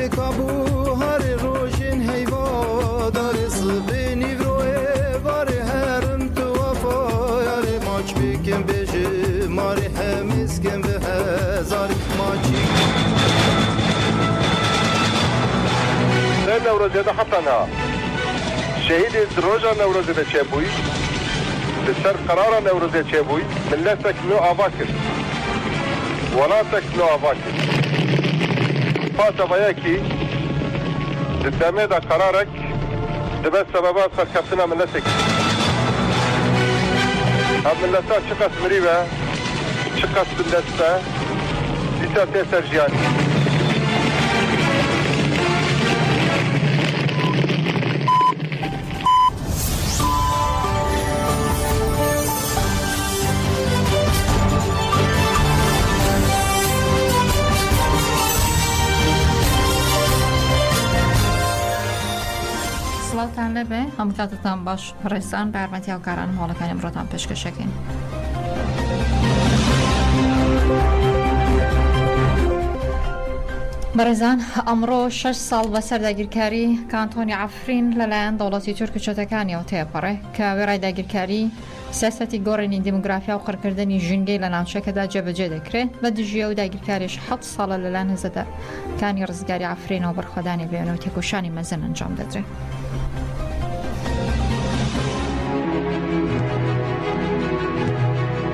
کابو هر روشن هیوا داره صبینی روی وار هرم تو وفا یاری ماچ بیکن بیجی ماری همیز کن به هزاری ماچی نه نوروزی ده حتی نه شهید دروژا نوروزی ده چه بوی لسر قرار نوروزی چه بوی ملتك نو آواکر ولاتك نو آواکر فاتا بایاکی دمه دا قرارك دبس سببات فركبتنا ملتك هم ملتات شقص مريبة شقص بالدستة ديتا تيسر جياني سڵاتان لەبێ هەموو کاتتان باش ڕێزان بە یارمەتیاوکاران هەوڵەکانی ئەمڕۆتان پێشکەشەکەین. بەڕێزان ئەمڕۆ 6 ساڵ بەسەر داگیرکاری کانتۆنی عەفرین لەلایەن دەوڵەتی تورک و چەتەکانیەوە تێپەڕێ کە وێڕای داگیرکاری سیاسەتی گۆڕینی دیموگرافیا و قڕکردنی ژینگەی لە ناوچەکەدا جێبەجێ دەکرێت بە دژیە و داگیرکاریش 7 ساڵە لەلایەن هەزەدارەکانی ڕزگاری عەفرینەوە بەرخۆدانی بێنەوە تێکۆشانی مەزن ئەنجام دەدرێت.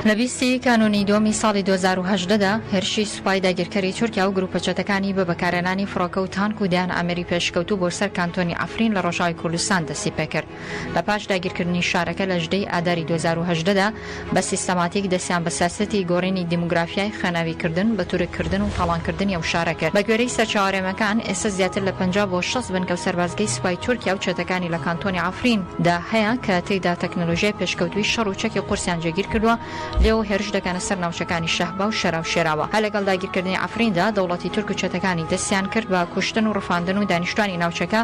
لە 20 کانونی دومی ساڵی 2018دا هێرشی سوپای داگیرکاری تورکیا و گروپە چەتەکانی بە بەکارهێنانی فڕۆکە و تانک و دەیان ئەمەری پێشکەوتوو بۆ سەر کانتۆنی عەفرین لە ڕۆژاوی کوردستان دەستی پێکرد. لە پاش داگیرکردنی شارەکە لە ژدەی ئاداری 2018دا بە سیستەماتیک دەستیان بە سیاسەتی گۆڕینی دیموگرافیای خێناویکردن بە تورککردن و تاڵانکردنی ئەو شارە کرد. بە گوێرەی سەرچاوەڕێمەکان ئێستا زیاتر لە 50 بۆ 60 بن کە و سەربازگەی سوپای تورکیا و چەتەکانی لە کانتۆنی عەفریندا هەیە کە تێیدا تەکنۆلۆژیای پێشکەوتووی شەڕ و چەکی قورسیان جێگیر کردووە لێەوە هێرش دەکەن سەر ناوچەکانی شەهبا و شەرا و شێراوە. هە لەگەڵ داگیرکردنی عەفریندا دەوڵەتی تورک و چەتەکانی دەستیان کرد بە کوشتن و ڕفاندن و دانیشتوانی ناوچەکە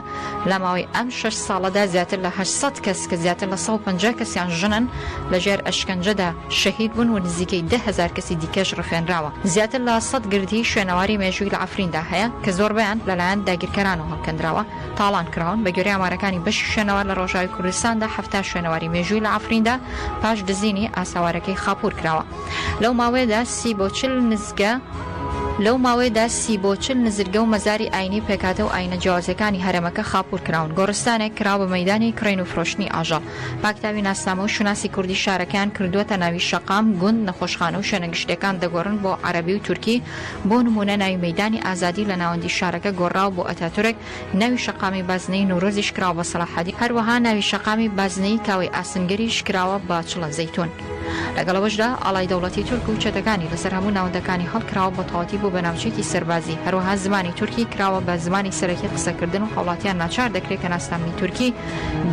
لە ماوەی ئەم 6 ساڵەدا زیاتر لە 800 کەس کە زیاتر لە 150 کەسیان ژنن لەژێر ئەشکەنجەدا شەهید بوون و نزیکەی 10,000 کەسی دیکەش ڕفێنراوە. زیاتر لە 100 گردی شوێنەواری مێژووی لە عەفریندا هەیە کە زۆربیان لەلایەن داگیرکەرانەوە هەڵکەندراوە تاڵان کراون. بە گوێرەی ئامارەکانی بەشی شوێنەوار لە ڕۆژاوی کوردستاندا 70 شوێنەواری مێژووی لە عەفریندا پاش دزینی ئاساوارەکەی خاپوور کراوە. لەو ماوەیەدا 30 بۆ 40 نزگە لەو ماوەیەدا 30 بۆ 40 نزرگە و مەزاری ئاینی پێکاتە و ئاینە جیاوازەکانی هەرێمەکە خاپوور کراون. گۆڕستانێک کراوە بە مەیدانی کڕین و فرۆشتنی ئاژەڵ. پاکتاوی ناسنامە و شوناسی کوردی شارەکان کردووەتە ناوی شەقام، گوند، نەخۆشخانە و شوێنەگشتەکان دەگۆڕن بۆ عەرەبی و تورکی. بۆ نمونە ناوی مەیدانی ئازادی لە ناوەندی شارەکە گۆڕاوە بۆ ئەتاتورک، ناوی شەقامی بازنەی نوورۆزیش کراوە بە سەلاحەدین، هەروەها ناوی شەقامی بازنەی کاوەی ئاسنگەریش کراوە بە چڵە زەیتون. لەگەڵەوەشدا ئاڵای دەوڵەتی تورک و چەتەکانی لەسەر هەموو ناوەندەکانی هەڵکراوە بە تەواتی بۆ بەناوچەیەکی سەربازی. هەروەها زمانی تورکی کراوە بە زمانی سەرەکی قسەکردن و هاوڵاتیان ناچار دەکرێت کە ناسنامەی تورکی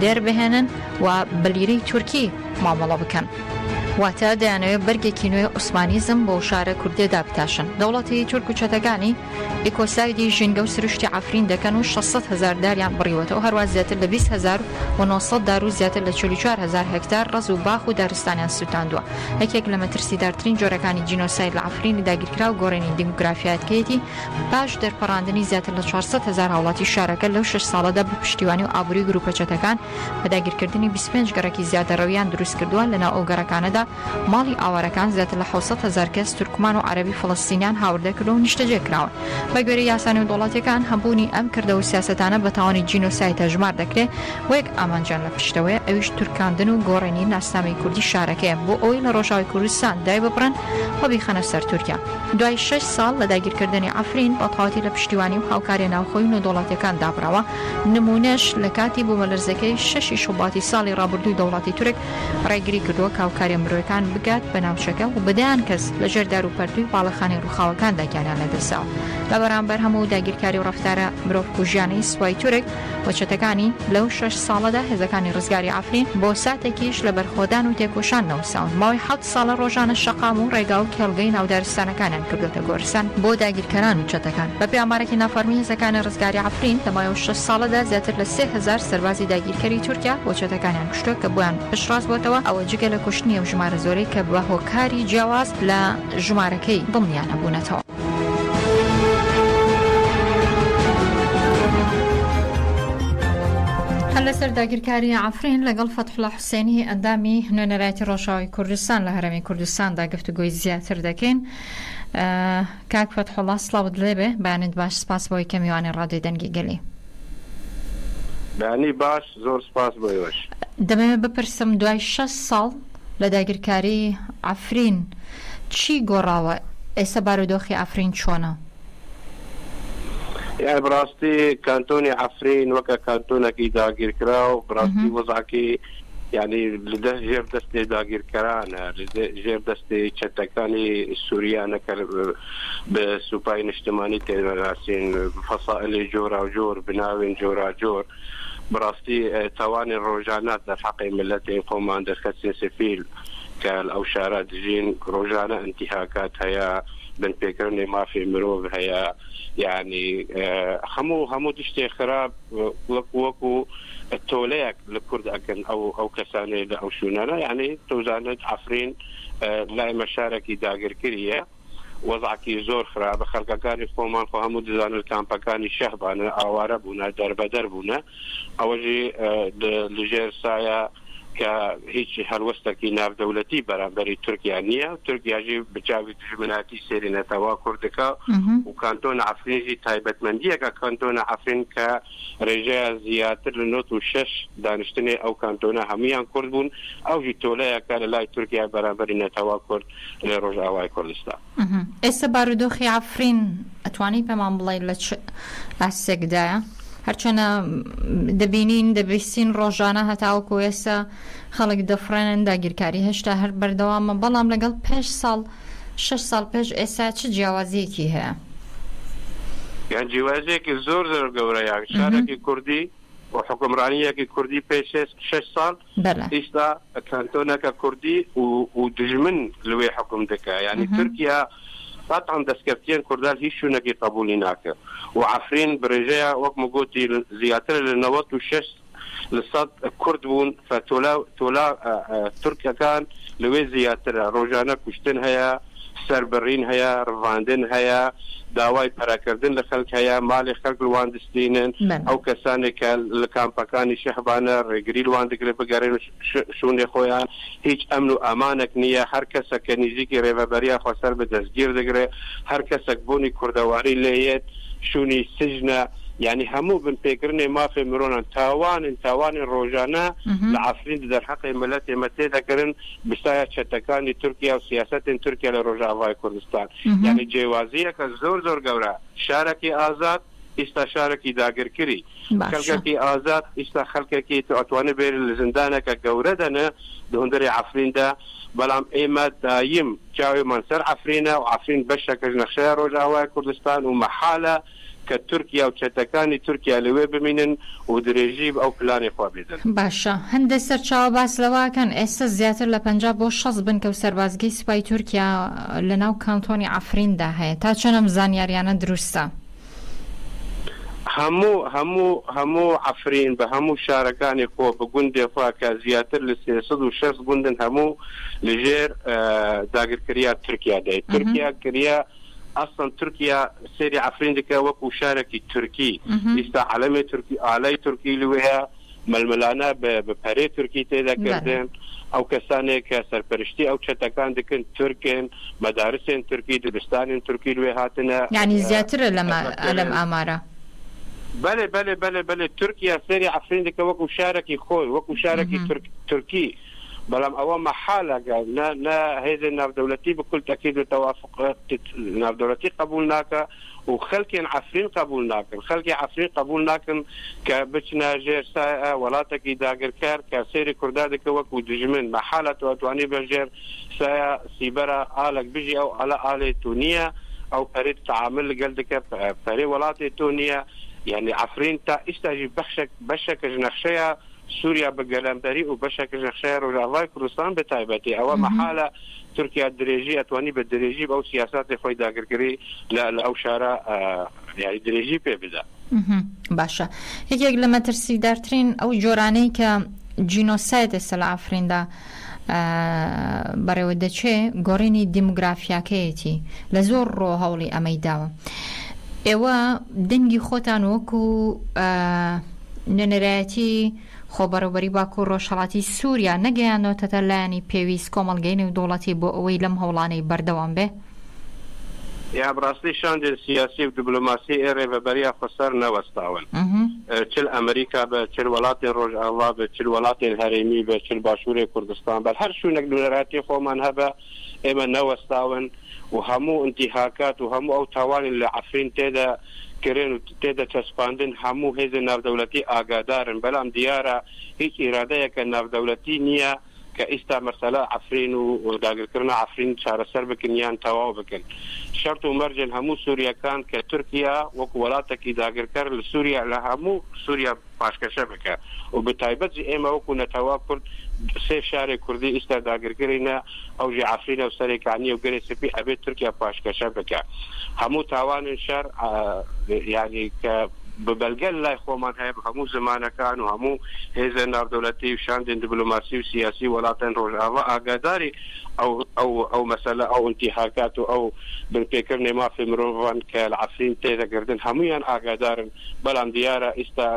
دەربهێنن و بەلیرەی تورکی مامەڵە بکەن. واتە دەیانەوێت بەرگێکی نوێ عوسمانیزم بۆ شارە کوردێدا بتاشن. دەوڵەتی تورک و چەتەکانی ئیکۆسایدی ژینگە و سروشتی عەفرین دەکەن و 600,000 داریان بڕیوەتەوە. هەروە زیاتر لە 20,900 دار و زیاتر لە 44,000 هەکتار ڕەز و باخ و دارستانیان سوتاندووە. یەکێک لە مەترسیدارترین جۆرەکانی جینۆساید لە عەفرینی داگیرکرا و گۆڕینی دیموگرافیایەتکەیەتی پاش دەرپەڕاندنی زیاتر لە 400,000 هاوڵاتی شارەکە لەو 6 ساڵەدا بە پشتیوانی و ئابووری گروپە چەتەکان بە داگیرکردنی 25 گەڕێکی زیادەڕەویان دروست کردووە. لەناو ئەو گەڕەکانەدا ماڵی ئاوارەکان زیاتر لە 700,000 کەس تورکمان و عەرەبی فەڵەستینیان هاوردە کردو و نیشتەجێ کراون. بە گوێرەی یاسانی وڵاتیەکان هەمبوونی ئەم کردە و سیاسەتانە بە تاوانی جینۆساید هەژمار دەکرێت و یەک ئامانجان لە پشتەوەیە ئەویش تورکاندن و گۆڕینی ناسنامەی کوردی شارەکەیە بۆ ئەوەی لە ڕۆژاوی کوردستان دای ببڕن و بیخەنە سەر تورکیا. دوای 6 ساڵ لە داگیرکردنی عەفرین بە تەواتی لە پشتیوانی و هاوکاری ناوخۆیی و دەوڵەتیەکان دابراوە. نمونەش لە کاتی بوومەلەرزەکەی 6 شوباتی ساڵی ڕابردووی دەوڵەتی تورک ڕێگری کردووە کە هاوکاری مرۆیەکان بگات بە ناوچەکە و بەدایان کەس لە ژێر دار و پەردووی باڵەخانەی ڕووخاوەکاندا گیانیان لەدەستاوە. لە بەرامبەر هەموو داگیرکاری و ڕەفتارە مرۆڤکوژیانەی سوپای تورک و چەتەکانی لەو 6 ساڵەدا هێزەکانی ڕزگاری عەفرین بۆ ساتێکیش لە بەرخۆدان و تێکۆشان نەوساون. ماوەی 7 ساڵە ڕۆژانە شەقام و ڕێگا و کێڵگەی ناودارستانەکانیان کردوتە گۆرستان بۆ داگیرکەران و چەتەکان. بەپێی ئامارێکی نافەرمی هێزەکانی ڕزگاری عەفرین لە ماوەی 6 ساڵەدا زیاتر لە 3000 سەربازی داگیرکەری تورکیا بۆ چەتەکانیان کوشتووە کە بۆیان پشتڕاست بۆتەوە. ئەوە جگە لە کوشتنی ئەو ژمارە زۆرەی کە بە هۆکاری جیاواز لە ژمارەکەی دڵنیانە بوونەتەوە. لەسەر داگیرکاری عفرین لەگەڵ فەتحوڵا حوسێنی ئەندامی نوێنەرایەتی ڕۆژاوای کوردستان لە هەرێمی کوردستاندا گفتوگۆی زیاتر دەکەین. کاک فەتحوڵا سڵاوت لێبێ، بەیانت باش، سپاس بۆی کە میوانی ڕادیۆی دەنگی گەلی. بەیانی باش، زۆر سپاس بۆیەوەش. دەمەوێت بپرسم دوای 6 ساڵ لە داگیرکاری عفرین چی گۆڕاوە؟ ئێستا بارودۆخی عفرین چۆنە؟ يعني براستي كانتوني عفرين وكا كانتونكي داغير كراو براستي وضعكي يعني لده جير دستي داغير كرانا جير دستي تشتكاني السوريانا بسوباين اجتماعي تيراسين فصائل جورا وجور بناوين جورا جور براستي تواني الروجانات در حق ملتين قومان در خسين سفيل كالأوشارات جين روجانا انتهاكات هيا بن بيكرني ما في مروف هيا يعني همو تشتي خراب وكو التوليك لكرد أكن أو كسانة أو شونانا يعني توزانة عفرين لا مشاركي داقر كريه وضعكي زور خراب خلقا كان يقومان همو دزان الكامبا كان شهبانا أواربونا دربونا أوجي لجير سايا كهيج هلوستكي ناف دولتي برابري تركيا نية تركيا جي بجاوي تجمناتي سيرينا توا كردكا وكانتون عفرين جي تايبت مندية كانتون عفرين كرجاء زياتر لنوت وشش دانشتني أو كانتون هميان كردبون أو جي تولايا كان لاي تركيا برابري نتوا كرد لرجاء واي كردستان ئێستا بارودۆخی عفرین ئەتوانی پێمان بڵێ لە چ ئاسێکدایە؟ هەرچۆنە دەبینین دەبیستین ڕۆژانە هەتاوەکو ئێستا خەڵک دەفرێنن داگیرکاری هێشتا هەر بەردەوامە، بەڵام لەگەڵ 6 ساڵ پێش ئێستا چ جیاوازیەکی هەیە؟ یان جیاوازیەکی زۆر گەورەیە. شارێکی کوردی و حکومڕانیەکی کوردی پێش 6 ساڵ ئێستا کانتۆنەکە کوردی و دژمن لەوێ حکوم دەکا. یعنی تورکیا قطعا دەستکەفتیان کوردال هیچ شوونێکی قبولی ناکە و عفرین برێژەیە وەکمە گوتی زیاتر لە 96% کورد بوون فتۆلا تورکەکان لەوێ زیاترە. ڕۆژانە کوشتن هەیە، سەربڕین هەیە، ڕڤاندن هەیە، داوای پەراکردن لە خەڵک هەیە، ماڵی خەڵک لەوان دەستێنن، ئەو کەسانێک کە لە کامپەکانی شەهبانە ڕێگری لەوان دەگرێت بگەڕێن شوونێ خۆیان، هیچ ئەمن و ئامانێک نییە. هەر کەسە کە نزیکی ڕێڤەبەریە خۆسەر بە دەستگیر دەگرێت، هەر کەسێک بوونی کوردەواری لێیەت شوونی سجنە. يعني همو بن بيكرني ما في مرونا تاوان روجانا لعفرين در حق ملت متى ذكرن بسايا شتكاني تركيا وسياسات تركيا لروجا واي كردستان. يعني جوازيه كزور غورا شاركي آزاد استا شاركي داگر كري خلقكي آزاد استا خلقكي تواني بير الزندانه كغوردنا دهندري عفرين دا بلام ايما دايم جاوي منصر عفرينه وعفرين بشك نخشى روجا واي كردستان ومحاله كتركيا وشتكاني تركيا لوي بمينن ودريجيب او بلاني خوا بيدن. باشا هەندێک سەرچاوە باس لەواکەن ئێستا زیاتر لە 50 بۆ 60 بن کە و سەربازگەی سوپای تورکیا لەناو کانتۆنی عفریندا هەیە. تا چۆنم زانیاریانە دروستە؟ هەموو عفرین بە هەموو شارەکانی خۆ بە گوندێ خوا کە زیاتر لە 360 گوندن هەموو لەژێر داگیرکاریە تورکیا دەیت. تورکیا کریە اصلا تركيا سيري عفرين دكا وكو شاركي تركي استا علامه تركي علي تركي لوها ململانا بباري تركي تيدا كردن او كسانه كسرپرشتي او چتكان دكن تركن مدارسين تركي دبستان تركي لوهاتنا يعني زياتر لم اماره بله تركيا سيري عفرين دكا وكو شاركي خوي وكو شاركي تركي بلام أول محالة قال لا هذا الناف دولتي بكل تأكيد وتوافق ناف دولتي قبولناك وخلكين عفرين قبولناك خلكي عفرين قبولناك كبتنا جير ساعة ولاتك داقر كار كسيري كردادك وكو دجمن محالة وتواني بجير ساعة سيبرا آلك بيجي أو على آلة تونية أو بريد تعامل قلدك بريد ولاتي تونية يعني عفرين تا استاجي بشك جنخشية سوريا بقلمبري وبشكل نخشير وجاواي كردستان بتايبتي او محاله تركيا الدريجي اتواني بالدريجي او سياسات خوي داگركري لا او شارع يعني دريجي بيبدا باشا هيك لما ترسي دارترين او جوراني ك جينوسايد سلا عفريندا بەڕێوەدەچێ گۆڕینی دیموگرافیاکەیەتی لە زۆر ڕۆ هەوڵی ئەمەی داوە. ئێوە دەنگی خۆتان وەکو نوێنەرایەتی خۆبەڕێوەبەری باکوور و ڕۆژهەڵاتی سووریا نەگەیاندۆتە لایەنی پێویست کۆمەڵگەی نێودووڵەتی بۆ ئەوەی لەم هەوڵانەی بەردەوام بێ؟ یا بڕاستی شاندن سیاسی و دیبلۆماسی ڕێبەریا خۆسەر نەوەستاون چل ئەمریکا بە چل وڵاتی ڕۆژئاوا بە چل وڵاتێن هەرێمی بە چل باشووری کوردستان بە هەر شوونێک نوێنەراتی خۆمان هەبە ئێمە نەوەستاون و هەموو انتیهاکات و هەموو ئەو تاوانی لە عەفرین تێدا کرێن و تێدا چەسپاندن هەموو هێزە ناودەوڵەتی ئاگادارن بەڵام دیارە هیچ ئیرادەیەکە ناودەوڵەتی نییە کە ئێستا مەسەلە عەفرین و داگیرکردنە عەفرین چارەسەر بکن یان تەواو بکن. شەرت و مەرجن هەموو سووریەکان کە تورکیا وەکو وڵاتێکی داگیرکەر لە سووریا لە هەموو سووریا پاشکەشە بکە و بەتایبەت ئێمە وەکو نەتەوا کورد سێ شارێک کوردی ئێستا داگیرکردینە ئەوژی عەفرینە و سەرێکانی و گەرێ سپی ئەبێت تورکیا پاشکەشە بکە. هەموو تاوانن شەر یعنی کە ببەلگەل لای خۆمان هەیە هەموو زمانەکان و هەموو هێزە ناودەوڵەتی و شاندن دیبلۆماسی و سیاسی وڵاتان ڕۆژئاوا ئاگاداری ئەو مەسەلە ئەو انتیهاکات و ئەو بنپێکردنی مافی مرۆڤان کە لە عەفرین تێدەگردن هەمویان ئاگادارن بەڵام دیارە ئێستا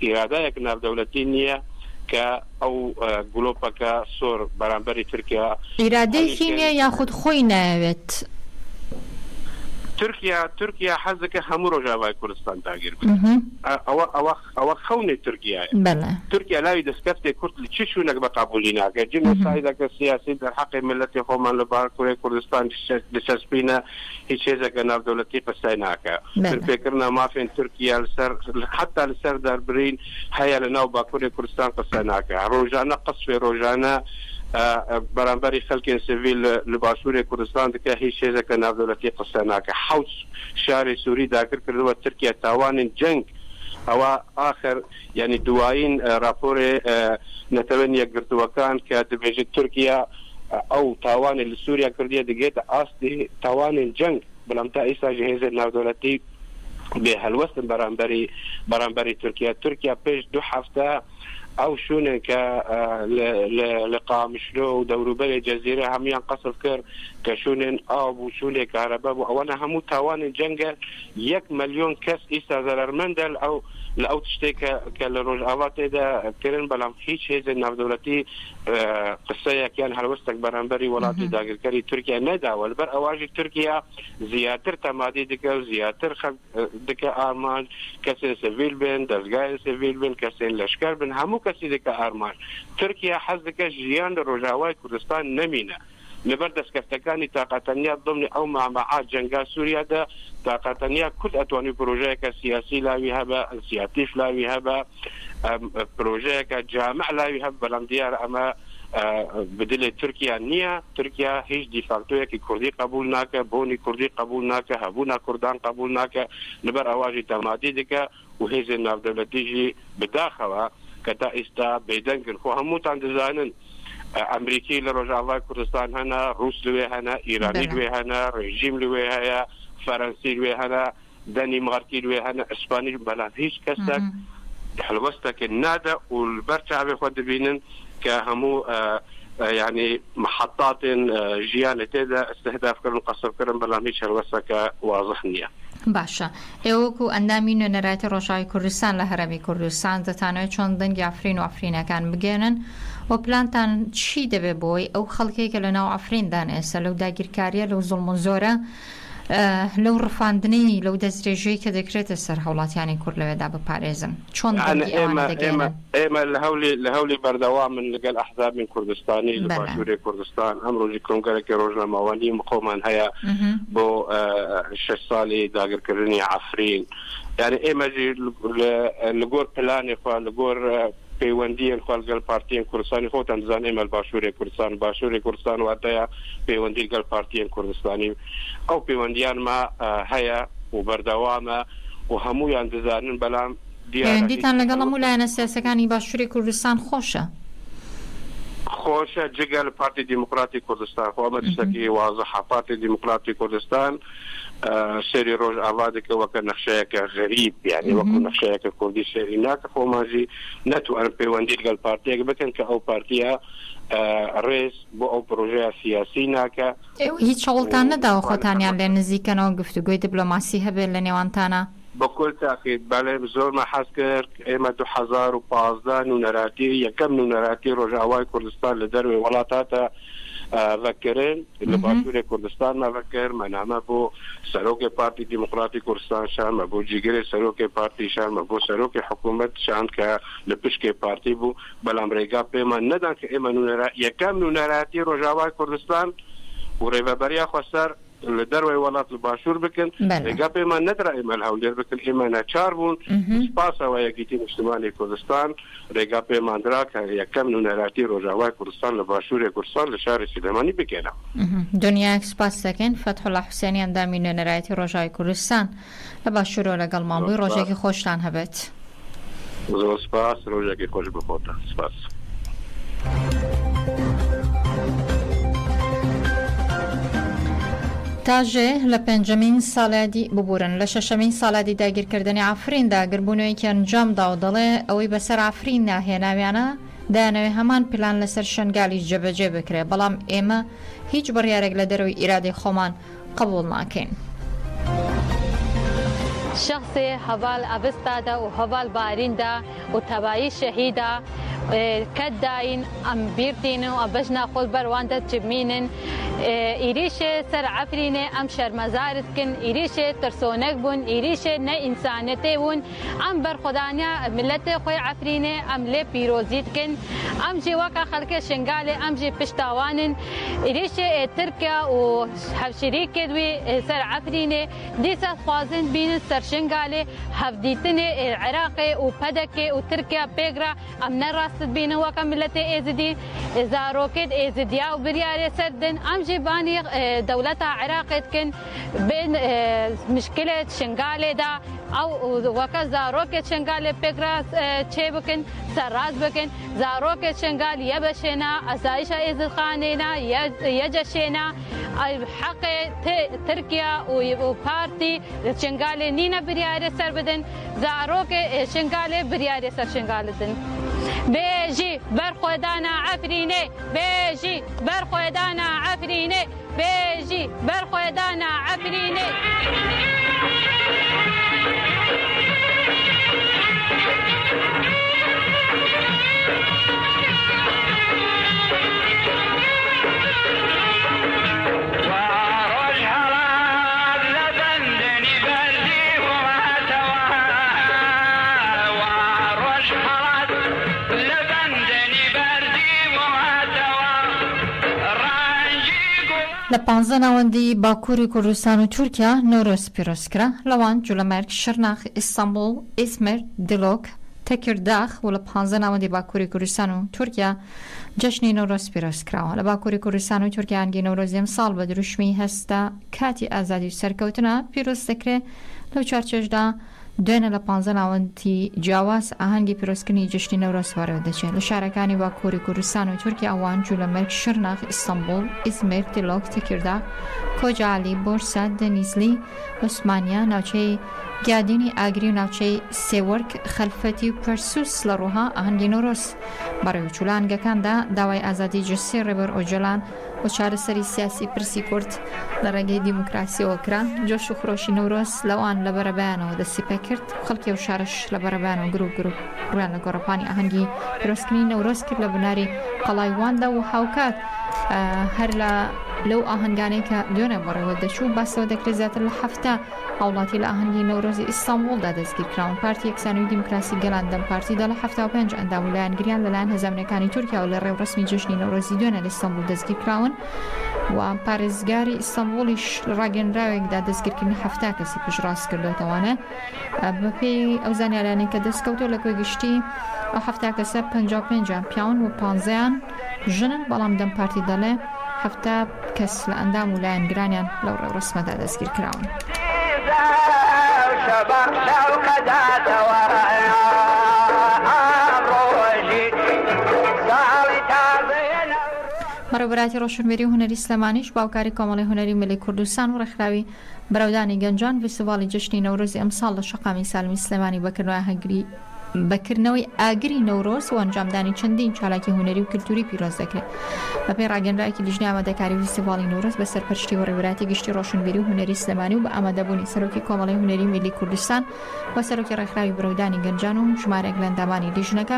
ئیرادەیەک ناودەوڵەتی نییە کە ئەو گڵۆپەکە سۆر بەرامبەری تورکیا ئیرادەیەکی نییە یاخود خۆی ناوێت تورکیا حەزەکە هەموو ڕۆژاوای کوردستان داگیر بێت ئەوە خەونی تورکیایە تورکیا لاوی دەستکەفتێک کورد لە چ شوونێک بە قبولی ناکات جنۆسایدەکە سیاسی دەرحەقی ملەتی خۆمان لە باکووری کوردستان دەچەسپینە هیچ هێزێکە ناودەوڵەتی پەسەی ناکات پێکردنە مافێن تورکیا حتا لەسەر دەربرین هەیە لە ناو باکووری کوردستان پەسەی ناکات ڕۆژانە قەسفی ڕۆژانە بەرامبەری خەڵکێن سڤیل لە باشووری کوردستان دکە هیچ هێزێکە ناودەوڵەتی قسە ناکە حەوت شاری سووری داگر کردووە تورکیا تاوانین جەنگ ئەوە ئاخر یعنی دوایین راپۆرێ نەتەوەن یەکگرتووەکان کە دەبێژێت تورکیا ئەو تاوانی لە سووریا کردیە دەگێتە ئاستی تاوانین جەنگ بەڵام تا ئێستا هێزە ناودەوڵەتی بێ هەلوەستن بەرامبەری تورکیا پێش 2 هەفتە ئەو شوونێک کە لە قامشلۆ و دەوروبەری جەزیرە هەمویان قەسف کرد کە شوونێن ئاو و شوونێک کارەبە بوو ئەوەنە هەموو تاوانی جەنگە 1 ملیۆن کەس ئێستا زەرمەندە لە ئەو شتێکە کە لە ڕۆژئاوا تێدا کردن بەڵام هیچ هێزە ناودەوڵەتی قسەیەکیان هەلوەستێک بەرامبەری وڵاتی داگیرکەری تورکیا نەداوە لەبەر ئەواژی تورکیا زیاتر تەمادی دکە و زیاتر دکە ئارمان کەسێن سڤیل بن دەستگایان سڤیل بن کەسێن لەشکەر بن هەموو کەسی دکە ئارمان تورکیا حەز دکە ژیان لە ڕۆژاوای کوردستان نەمینە لەبەر دەستکەفتەکانی تاقەتەنیا ضمن ئەو مامەعات جەنگا سووریادا تاقەتەنیا کورد ئەتوانی پرۆژەیەکە سیاسی لاوی هەبە ئەنسیاتیف لاوی هەبە پرۆژەیەکە جامع لاوی هەبە بەڵام دیارە ئەمە بدلێ تورکیا نییە تورکیا هیچ دیفاکتۆیەکی کوردی قبول ناکە بۆنی کوردی قبول ناکە هەبوونا کوردان قبول ناکە لەبەر ئەواژی تەمادی دکە و هێزە ناودەوڵەتیژی بداخەوە کە تا ئێستا بێدەنگن خۆ هەمووتان دەزانن ئەمریکی لە ڕۆژاوای کوردستان هەنا ڕوس لێ هەنا ئیرانی لێ هەنا ڕێژیم لێ هەیە فەرەنسی لێ هەنا دەنیمارکی لێ هەنا ئەسپانی بەڵام هیچ کەسێک هەلوەستێکی نادا و لەبەر چاوێ خۆ دەبینن کە هەموو يعني محطات ژیان تێدا استهدافکردن قەسەبکردن بەڵام هیچ هەلوەستێکە واضح نییە. باشە ئێوەکو ئەندامی نوێنەرایەتی ڕۆژاوای کوردستان لە هەرێمی کوردستان دەتانەوێت چۆن دەنگی ئەفرین و ئەفرینەکان بگێنن و پلانتان چی دەبێت بۆی ئەو خەڵکێکە لە ناو ئەفریندان ئێستا لەو داگیرکاریە لەو زوڵم و زۆرە لەو ڕفاندنی لەو دەستدرێژەی کە دەکرێتە سەر هەوڵاتیانی کورد لەوێدا بپارێزن چۆن ئێمە لە هەولی بەردەوامن لەگەڵ ئەحزابین کوردستانی لە باشووری کوردستان ئەم ڕۆژی کۆنگرێکی ڕۆژنامەوانی مقۆمان هەیە بۆ 6 ساڵی داگیرکردنی عەفرین یعنی ئێمەجی لە گۆر پلانی خوا لە گۆر پەیوەندیان خوا لەگەڵ پارتیان کوردستانی خۆتان دەزانن ئێمە باشووری کوردستان واتەیە پەیوەندی لەگەڵ پارتیان کوردستانی ئەو پەیوەندیانمە هەیە و بەردەوامە و هەموویان دەزانن بەڵام پەیوەندیتان لەگەڵ هەموو لایەنە سیاسەکانی باشووری کوردستان خۆشە جگە لە پارتی دیموکراتی کوردستان خۆ ئەمە شتێکی واضحە پارتی دیموکراتی کوردستان سێری ڕۆژ ئاوا دەکە وەکە نەخشەیەکە غەریب یعنی وەکو نەخشەیەکە کوردی سێری ناکە خۆماژی نەتوانن پەیوەندی لەگەڵ پارتیەک بکەن کە ئەو پارتیە ڕێز بۆ ئەو پرۆژەیە سیاسی ناکە هیچ هەوڵتان نەداوە خۆتانیان لێ نزیکەنەوە گفتوگۆی دیپلۆماسی هەبێت لە نێوانتانە بكل تأكيد بله زور ما حسكر إما 2015 نونراتی یکم نونراتی روجاوای کردستان لدروی ولاتاتا فكرين اللي باشور كردستان ما فكر منامه بو سروك بارتي ديمقراطي كردستان شان ما بو جيجري سروك بارتي شان ما بو سروك حكومت شان ك لبشكي بارتي بو بل امريكا بما ندان كإما نونرا يكم نونراتي روجاوای كردستان وريفابريا خسر لدروي ولات الباشور بكن رقابي ما ندرى إما الهولير بكن إما ناتشار بون سباسا ويكيتين اجتماعي كردستان رقابي ما ندراك يكم نونراتي روجاوای كردستان لباشور كردستان لشهر سليماني بكينا دنيا سپاس سكن فتح الله حسيني اندامي نونراتي روجاوای كردستان لباشور ولقل مابوي روجاكي خوشتان هبت زور سپاس روجاكي خوش بخوتا سپاس تاجه لپنجمین سالادی ببورن لششمین سالادی داگیر کردنی عفرین دا گربونوی که انجام دا و داله اوی بسر عفرین ناهی ناویانا دانوی همان پلان لسر شنگالی جبجه بکره بلام ایمه هیچ بریارک لدروی ایراده خومان قبول ناکن شخص حوال أبستادا وحوال باريندا وتبايي شهيدا كداين أم بيرتين وأبجنا خل برواندا تجمينن إيريشة سر عفرينة أم شر مزارتكن إيريشة ترسونك بون إيريشة نا إنسانيتي بون أم برخدانيا ملت خوي عفرينة أم لي بيروزيتكن أم جي واقع خلق شنغالي أم جي بشتاوانن إيريشة تركيا وحبشريكي دوي سر عفرينة ديسا خوازن بين سر شنغالي هفديتني العراقي وبدكي وتركيا بيغرا أم نراست بين واقع ملتي إيزدي إذا روكيد إيزديا وبرياري سردن أم جيباني دولتها عراقيتكن بين مشكلة شنغالي دا أو وكذا روكيت شنغالي بيغرا تشيبكن سراز بكن زاروكيت شنغالي يبشنا أسايشة إيزد خانينا يجشنا حق تركيا وبارتي شنغالي نينا برياري سر بدن زاروكي شنغالي برياري سر شنغالدن بيجي برخودانا عفريني بيجي برخودانا عفريني بيجي برخودانا عفريني لپانزه نواندی باکوری کردستان و ترکیه نوروز پیروز کرد لوان جولمرگ شرناخ استانبول ازمیر دلوک تکرداخ و لپانزه نواندی باکوری کردستان و ترکیه جشنی نوروز پیروز کرد لباکوری کردستان و ترکیه انگی نوروز امسال به دروشمی هستا کاتی آزادی سرکوتنا پیروز دکره لو چارچشدا دوێنە لە 15 ناوەندی جیاواز ئاهەنگی پیرۆزکردنی جشنی نەورۆز وارەوە دەچێت لە شارەکانی باکووری کوردستان و تورکیا ئەوان جوولەمەرگ شرناخ ئیستانبول ئیزمیر دیلۆک تێکردا کۆجاعلی بۆرسا دەنیزلی عوسمانیا ناوچەی گیادینی ئاگری و ناوچەی سێوەرگ خەلفەتی و پەرسوس لە ڕووها ئاهەنگی نەورۆز بەڕێوەچوولە ئەنگەکاندا داوای ئازادی جەستی ڕێبەر ئۆجەلان و چارەسەری سیاسی پرسی کورد لە ڕێگەی دیموکراسیەوە کرا جۆش و خۆشی نەورۆز لەوان لە بەرەبەیانەوە دەستی پێ کرد خەڵکی و شارش لە بەرەبەیانەوە گروپ ڕویان لە گۆڕەپانی ئاهەنگی پیرۆزکردنی نەورۆز کرد لە بناری قەڵای واندا و هاوکات هەر لەو ئاهەنگانەی کە دوێنێ بەڕێوە دەچوو باسەوە دەکرێت زیاتر لە 7 هاوڵاتی لە ئاهەنگی نەورۆزی ئیستانبولدا دەستگیرکراون پارتی یەکسانیی دیموکراسی گەلاندەم پارتیدا لە 75 ئەندام و لایەنگریان لەلایەن هەزامەکانی تورکیا و لە ڕێوڕسمی جژنی نەورۆزی دوێنێ لە ئیستانبول دەستگیرکراون و پارێزگاری ئیستانبولیش ڕاگەنراوێکدا دەستگیرکردنی 7 کەسی پشتڕاست کردوتەوانە بەپێی ئەو زانیاریانی کە دەستکەوتۆ لە کۆی گشتی ئەو 7 کەسە 55 پیاون و 15 ژنن بەڵام دەم پارتی دەڵێ 7 کەس لە ئەندام و لایەنگرانیان لەو ڕێوڕسمەدا دەستگیر کراون. بەڕێوەبەراتی ڕۆشنبیری و هونەری سلێمانیش باوکاری کۆمەڵی هونەری ملی کوردستان و ڕێکخراوی بەرەودانی گەنجان فستیڤاڵی جشنی نەورۆزی ئەمساڵ لە شەقامی سالمی سلێمانی بەکردنەوەی ئاهەنگی بەکردنەوەی ئاگری نەورۆز و ئەنجامدانی چەندین چالاکی هونەری و کللتوری پیرۆز دەکرێت بەپێی ڕاگەنراکی لیژنی ئامادەکاری و فستیڤاڵی نەورۆز بە سەرپەرشتی و ڕێوەراتی گشتی ڕۆشنبیری و هونەری سلێمانی و بە ئامادەبوونی سەرۆکی کۆمەڵی هونەری میلی کوردستان و سەرۆکی ڕێکخراوی بەرەودانی گەنجان و ژمارەیەک لە ئەندامانی لیژنەکە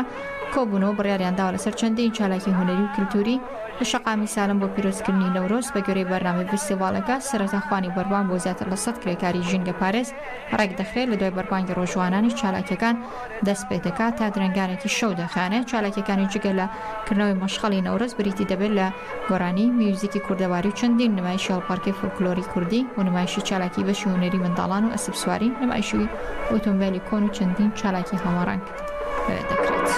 کۆبوونەوە بڕیاریانداوە لەسەر چەندین چالاکی هونەری و کللتوری لە شەقامی سالم بۆ پیرۆزکردنی نەورۆز بە گوێرەی بەرنامەی فستیڤاڵەکە سەرەتاخوانی بەربان بۆ زیاتر لە 100 کرێکاری ژینگە پارێز ڕێک دەخرێت لە دوای بەربانگی ڕۆژوانانی چالاکیەکان دەست پێ دەکات تا درەنگانێکی شەو دەخانێت چالاکیەکانی جگە لە کردنەوەی مەشغەڵی نەورۆز بریتی دەبێت لە گۆرانی میوزیکی کوردەواری و چەندین نمایشی هەڵپەرکەی فۆلکلۆری کوردی و نمایشی چالاکی بەشی هونەری منداڵان و ئەسب سواری نمایشی ئۆتۆمبیلی کۆن و چەندین چالاکی هەماڕەنگ دەکرێت.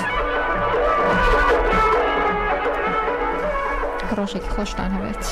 ڕۆژێکی خۆشتان هەبێت.